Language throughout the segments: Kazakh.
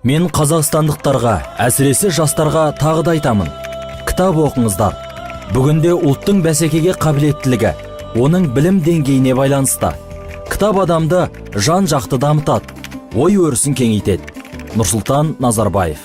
Мен қазақстандықтарға, әсіресе жастарға тағы да айтамын. Кітап оқыңыздар. Бүгінде ұлттың бәсекеге қабілеттілігі, оның білім деңгейіне байланысты. Кітап адамды жан-жақты дамытады, ой өрісін кеңейтеді. Нұрсұлтан Назарбаев.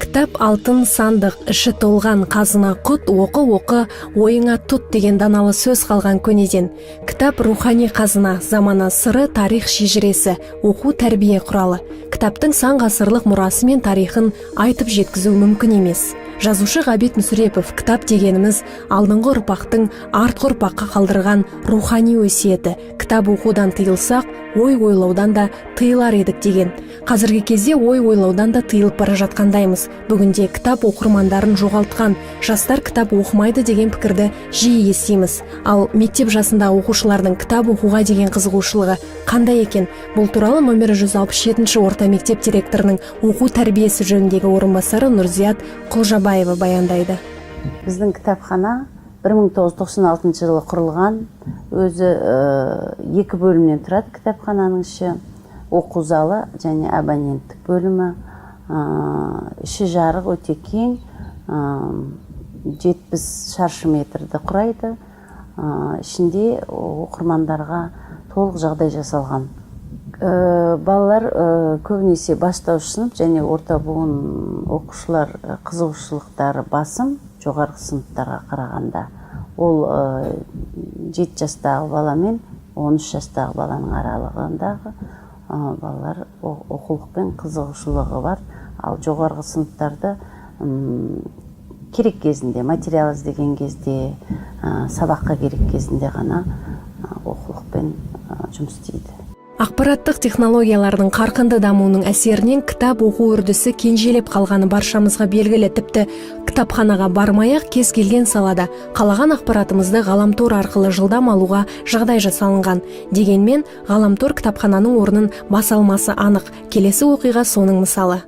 Кітап алтын сандық, іші толған қазына құт, оқы, ойыңа тұт деген даналы сөз қалған көнеден. Кітап рухани қазына, замана сыры, тарих шежіресі, оқу тәрбие құралы. Кітаптың сан ғасырлық мұрасы мен тарихын айтып жеткізу мүмкін емес. Жазушы Ғабит Мүсірепов кітап дегеніміз алдыңғы ұрпақтың артқы ұрпаққа қалдырған рухани өсиеті. Кітап оқудан тыйылсақ, ой ойлаудан да тыйылар едік деген. Қазіргі кезде ой ойлаудан да тыйылып бара жатқандаймыз. Бүгінде кітап оқырмандарын жоғалтқан, жастар кітап оқымайды деген пікірді жиі естиміз. Ал мектеп жасында оқушылардың кітап оқуға деген қызығушылығы қандай екен? Бұл туралы номері 167-ші орта мектеп директорының оқу тәрбиесі жөніндегі орынбасары Нұрзият Құлжабаева баяндайды. Біздің кітапхана 1996 жылы құрылған, өзі 2 бөлімнен тұрады. Кітапхананың іші оқу залы және абоненттік бөлімі, іші жарық өте кең, 70 шаршы метрді құрайды. Ішінде оқырмандарға толық жағдай жасалған. Балалар көбінесе бастауыш сынып және орта буын оқушылар қызығушылықтары басым, жоғарғы сыныптарға қарағанда. Ол 7 жастағы бала мен 13 жастағы баланың аралығындағы балалар оқулықпен қызығушылығы бар. Ал жоғарғы сыныптарды керек кезінде, материал іздеген кезде, сабаққа керек кезінде ғана оқулықпен жұмыс істейді. Ақпараттық технологиялардың қарқынды дамуының әсерінен кітап оқу үрдісі кенжелеп қалғаны баршамызға белгілі. Тіпті кітапханаға бармай-ақ кез келген салада қалаған ақпаратымызды ғаламтор арқылы жылдам алуға жағдай жасалынған. Дегенмен, ғаламтор кітапхананың орнын баса алмасы анық. Келесі оқиға соның мысалы.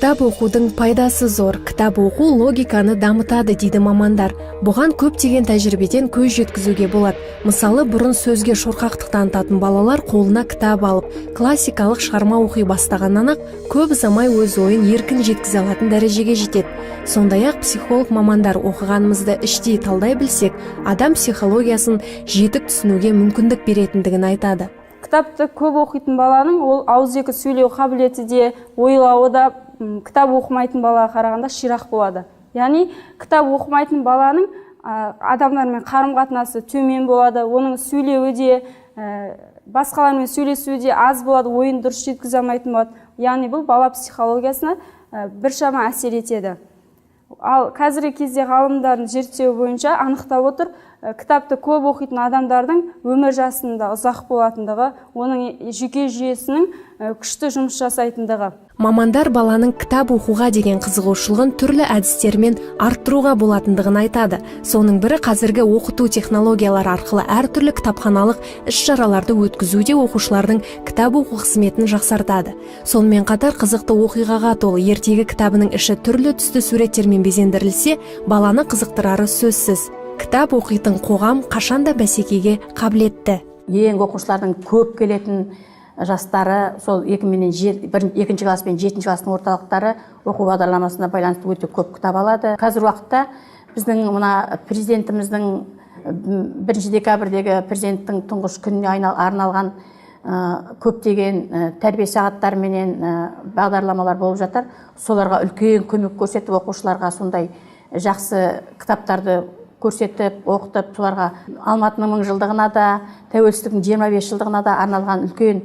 Кітап оқудың пайдасы зор. Кітап оқу логиканы дамытады дейді мамандар. Бұған көптеген тәжірибеден көз жеткізуге болады. Мысалы, бұрын сөзге шорқақтық танытатын балалар қолына кітап алып, классикалық шығарма оқи бастағаннан-ақ көп ұзамай өз ойын еркін жеткізе алатын дәрежеге жетеді. Сондай-ақ психолог мамандар оқығанымызды іштей талдай білсек, адам психологиясын жетік түсінуге мүмкіндік беретіндігін айтады. Кітапты көп оқитын баланың ол ауызекі сөйлеу қабілеті де, ойлауы да кітап оқымайтын балаға қарағанда ширақ болады. Яғни кітап оқымайтын баланың адамдармен қарым-қатынасы төмен болады, оның сөйлеуі де, басқалармен сөйлесуі де аз болады, ойын дұрыс жеткізе алмайтын болады. Яғни бұл бала психологиясына біршама әсер етеді. Ал қазіргі кезде ғалымдардың зерттеуі бойынша анықтап отыр, кітапты көп оқитын адамдардың өмір жасында ұзақ болатындығы, оның жүйке жүйесінің күшті жұмыс жасайтындығы. Мамандар баланың кітап оқуға деген қызығушылығын түрлі әдістермен арттыруға болатындығын айтады. Соның бірі қазіргі оқыту технологиялары арқылы әртүрлі кітапханалық іс-шараларды өткізуде оқушылардың кітап оқу қызметін жақсартады. Сонымен қатар қызықты оқиғаға толы ертегі кітабының іші түрлі түсті суреттермен безендірілсе, баланы қызықтырары сөзсіз. Кітап оқитын қоғам қашанда бәсекеге қабілетті. Ең оқушылардың көп келетін жастары сол 2-ші класс пен 7-ші кластың орталықтары оқу бағдарламасына байланысты өте көп кітап алады. Қазір уақытта біздің мына президентіміздің 1 декабрдегі президенттің тұңғыш күніне арналған көптеген тәрбие сағаттары менен бағдарламалар болып жатыр. Соларға үлкен көмек көрсетіп, оқушыларға сондай жақсы кітаптарды көрсетіп, оқытып, соларға Алматының 1000 жылдығына да, тәуелсіздіктің 25 жылдығына да арналған үлкен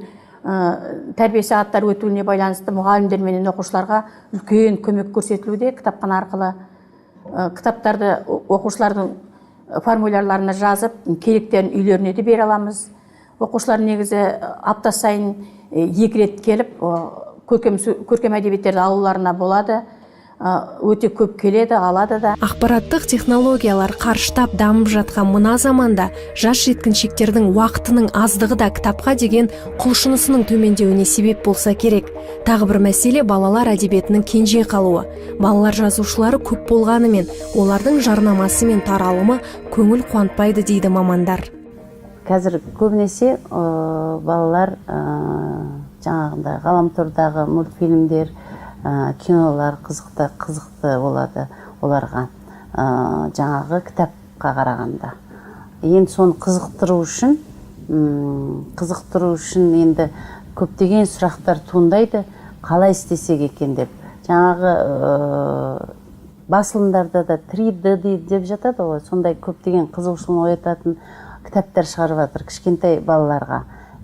тәрбие сағаттары өтуіне байланысты мұғалімдер мен оқушыларға үлкен көмек көрсетілуде. Кітапхана арқылы кітаптарды оқушылардың формулярларына жазып, керектерін үйлеріне де бере аламыз. Оқушылар негізі апта сайын 2 рет келіп, көркем әдебиеттерді алуларына болады. Өте көп келеді, алады да. Ақпараттық технологиялар қарыштап дамып жатқан мына заманда жас жеткіншектердің уақытының аздығы да кітапқа деген құлшынысының төмендеуіне себеп болса керек. Тағы бір мәселе балалар әдебиетінің кенже қалуы. Балалар жазушылары көп болғанымен, олардың жарнамасы мен таралымы көңіл қуантпайды дейді мамандар. Қазір көбінесе балалар жаңағындай ғаламтордағы мультфильмдер, кинолар қызықты болады оларға, жаңағы кітапқа қарағанда. Енді соны қызықтыру үшін енді көптеген сұрақтар туындайды, қалай істесек екен деп. Жаңағы басылымдарда да 3D деп жатады ғой, сондай көптеген қызығушылығын оятатын кітаптар шығарып жатыр кішкентай балаларға.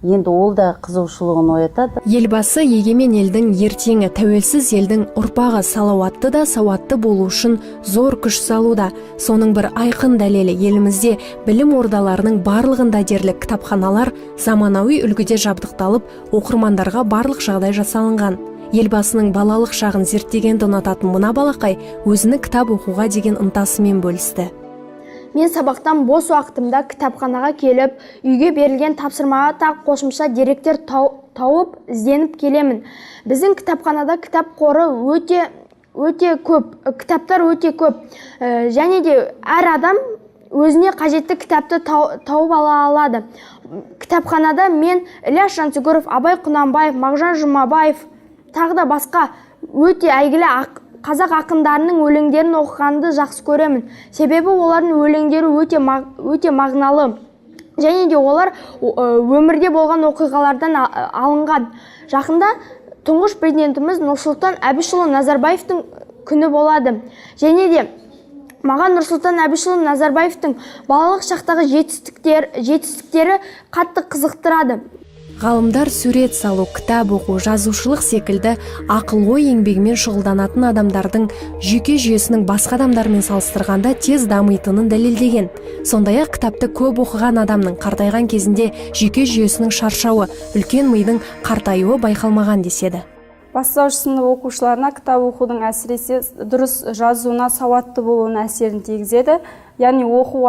Енді ол да қызығушылығын оятады. Елбасы егемен елдің ертеңі, тәуелсіз елдің ұрпағы салауатты да сауатты болу үшін зор күш салуда. Соның бір айқын дәлелі елімізде білім ордаларының барлығында дерлік кітапханалар заманауи үлгіде жабдықталып, оқырмандарға барлық жағдай жасалынған. Елбасының балалық шағын зерттегенді ұнататын мына балақай өзінің кітап оқуға деген ынтасымен бөлісті. Мен сабақтан бос уақытымда кітапханаға келіп, үйге берілген тапсырмаға тағы қосымша деректер тауып ізденіп келемін. Біздің кітапханада кітап қоры өте көп, кітаптар өте көп. Және де әр адам өзіне қажетті кітапты тауып ала алады. Кітапханада мен Ілияс Жансүгіров, Абай Құнанбаев, Мағжан Жұмабаев, тағы да басқа өте әйгілі қазақ ақындарының өлеңдерін оқығанды жақсы көремін. Себебі олардың өлеңдері өте мағыналы. Және де олар өмірде болған оқиғалардан алынған. Жақында тұңғыш президентіміз Нұрсұлтан Әбішұлы Назарбаевтың күні болады. Және де маған Нұрсұлтан Әбішұлы Назарбаевтың балалық шақтағы жетістіктері қатты қызықтырады. Ғалымдар сурет салу, кітап оқу, жазушылық секілді ақыл-ой еңбегімен шұғылданатын адамдардың жүйке жүйесінің басқа адамдармен салыстырғанда тез дамитынын дәлелдеген. Сондай-ақ кітапты көп оқыған адамның қартайған кезінде жүйке жүйесінің шаршауы, үлкен мидың қартаюы байқалмаған деседі. Бастауыш сынып оқушыларына кітап оқудың әсіресе дұрыс жазуына, сауатты болуына әсерін тигізеді. Яғни оқу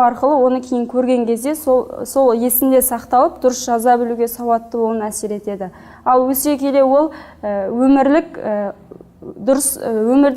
арқылы оны кейін көрген кезде сол есінде сақталып, дұрыс жаза білуге, сауатты болуына әсер етеді. Ал өсе келе ол өмірде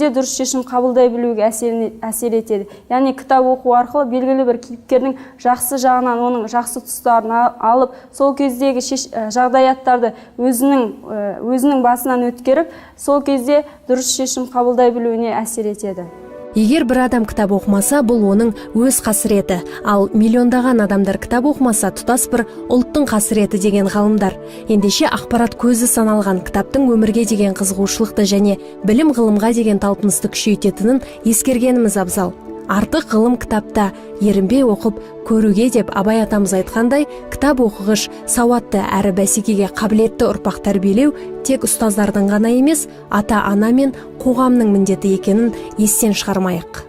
дұрыс шешім қабылдай білуге әсер етеді. Яғни кітап оқу арқылы белгілі бір кейіпкердің жақсы жағынан оның жақсы тұстарын алып, сол кездегі жағдаяттарды өзінің басынан өткеріп, сол кезде дұрыс шешім қабылдай білуіне әсер етеді. Егер бір адам кітап оқымаса, бұл оның өз қасіреті, ал миллиондаған адамдар кітап оқымаса, тұтас бір ұлттың қасіреті деген ғалымдар. Ендеше ақпарат көзі саналған кітаптың өмірге деген қызығушылықты және білім ғылымға деген талпынысты күшейтетінін ескергеніміз абзал. Артық ғылым кітапта, ерінбей оқып көруге деп Абай атамыз айтқандай, кітап оқығыш, сауатты әрі бәсекеге қабілетті ұрпақ тәрбиелеу тек ұстаздардың ғана емес, ата-ана мен қоғамның міндеті екенін естен шығармайық.